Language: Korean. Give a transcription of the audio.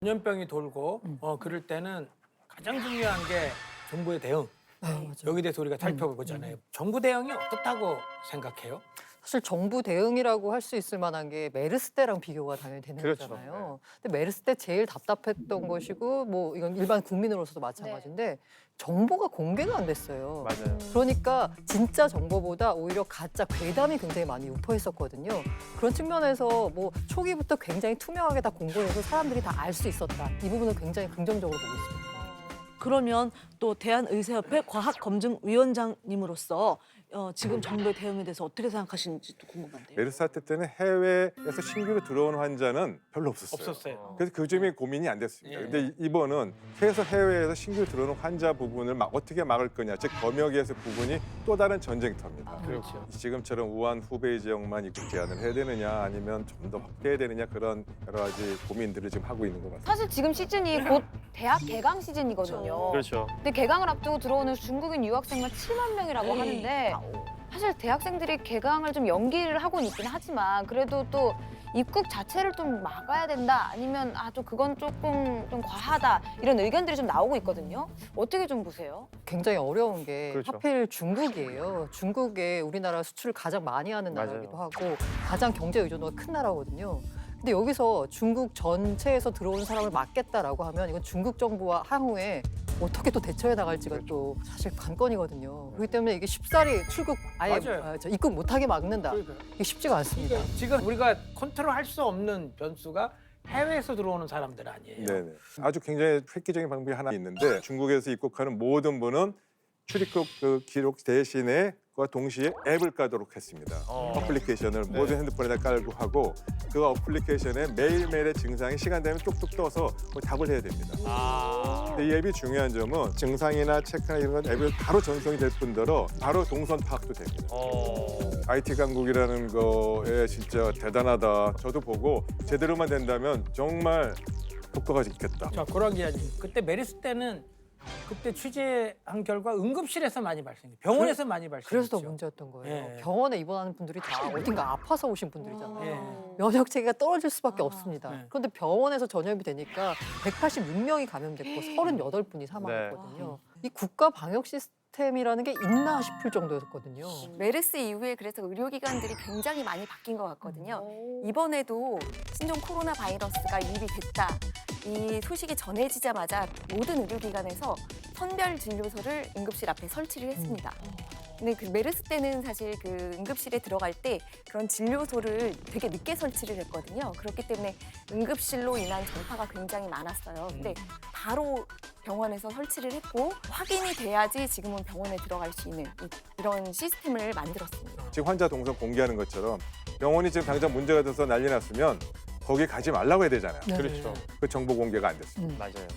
전염병이 돌고 그럴 때는 가장 중요한 게 정부의 대응. 여기 대해서 우리가 살펴보잖아요. 정부 대응이 어떻다고 생각해요? 사실 정부 대응이라고 할 수 있을 만한 게 메르스 때랑 비교가 당연히 되는 그렇죠. 거잖아요. 근데 메르스 때 제일 답답했던 것이고 뭐 이건 일반 국민으로서도 마찬가지인데 정보가 공개가 안 됐어요. 맞아요. 그러니까 진짜 정보보다 오히려 가짜 괴담이 굉장히 많이 유포 있었거든요. 그런 측면에서 뭐 초기부터 굉장히 투명하게 다 공개해서 사람들이 다 알 수 있었다. 이 부분은 굉장히 긍정적으로 보고 있습니다. 그러면 또 대한의사협회 과학검증위원장님으로서 지금 정부의 대응에 대해서 어떻게 생각하시는지도 궁금한데요. 메르스 사태 때는 해외에서 신규로 들어온 환자는 별로 없었어요. 없었어요. 그래서 그 점이 고민이 안 됐습니다. 예. 근데 이번은 해외에서 신규로 들어오는 환자 부분을 어떻게 막을 거냐, 즉 검역에서 부분이 또 다른 전쟁터입니다. 그렇죠. 지금처럼 우한 후베이 지역만 입국 제한을 해야 되느냐, 아니면 좀 더 확대해야 되느냐, 그런 여러 가지 고민들을 지금 하고 있는 것 같습니다. 사실 지금 시즌이 곧 대학 개강 시즌이거든요. 그렇죠. 근데 개강을 앞두고 들어오는 중국인 유학생만 7만 명이라고 하는데 사실 대학생들이 개강을 좀 연기를 하고는 있긴 하지만 그래도 또 입국 자체를 좀 막아야 된다 아니면 좀 그건 조금 좀 과하다 이런 의견들이 좀 나오고 있거든요. 어떻게 좀 보세요? 굉장히 어려운 게 그렇죠. 하필 중국이에요. 중국에 우리나라 수출을 가장 많이 하는 맞아요. 나라이기도 하고 가장 경제 의존도가 큰 나라거든요. 근데 여기서 중국 전체에서 들어오는 사람을 막겠다라고 하면 이건 중국 정부와 향후에 어떻게 또 대처해 나갈지가 또 사실 관건이거든요. 그렇기 때문에 이게 쉽사리 출국 아예 맞아요. 입국 못하게 막는다. 그러니까요. 이게 쉽지가 않습니다. 지금 우리가 컨트롤할 수 없는 변수가 해외에서 들어오는 사람들 아니에요. 네네. 아주 굉장히 획기적인 방법이 하나 있는데 중국에서 입국하는 모든 분은 출입국 그 기록 대신에 그와 동시에 앱을 깔도록 했습니다. 어플리케이션을 모든 핸드폰에다 깔고 하고 그 어플리케이션에 매일매일의 증상이 시간 되면 뚝뚝 떠서 뭐 답을 해야 됩니다. 근데 이 앱이 중요한 점은 증상이나 체크나 이런 건 앱에 바로 전송이 될 뿐더러 바로 동선 파악도 됩니다. IT 강국이라는 거에 진짜 대단하다. 저도 보고 제대로만 된다면 정말 효과가 있겠다. 자, 고란 기자님, 그때 메르스 때는 그때 취재한 결과 응급실에서 많이 발생해요. 병원에서 많이 발생했죠. 그래서 더 문제였던 거예요. 예. 병원에 입원하는 분들이 다 어딘가 아파서 오신 분들이잖아요. 예. 면역 체계가 떨어질 수밖에 없습니다. 네. 그런데 병원에서 전염이 되니까 186명이 감염됐고 38분이 사망했거든요. 이 국가 방역 시스템이라는 게 있나 싶을 정도였거든요. 메르스 이후에 그래서 의료기관들이 굉장히 많이 바뀐 것 같거든요. 이번에도 신종 코로나 바이러스가 유입이 됐다. 이 소식이 전해지자마자 모든 의료기관에서 선별 진료소를 응급실 앞에 설치를 했습니다. 근데 그 메르스 때는 사실 그 응급실에 들어갈 때 그런 진료소를 되게 늦게 설치를 했거든요. 그렇기 때문에 응급실로 인한 전파가 굉장히 많았어요. 근데 바로 병원에서 설치를 했고 확인이 돼야지 지금은 병원에 들어갈 수 있는 이런 시스템을 만들었습니다. 지금 환자 동선 공개하는 것처럼 병원이 지금 당장 문제가 돼서 난리 났으면 거기 가지 말라고 해야 되잖아요. 네. 그렇죠. 그 정보 공개가 안 됐습니다. 음. 맞아요.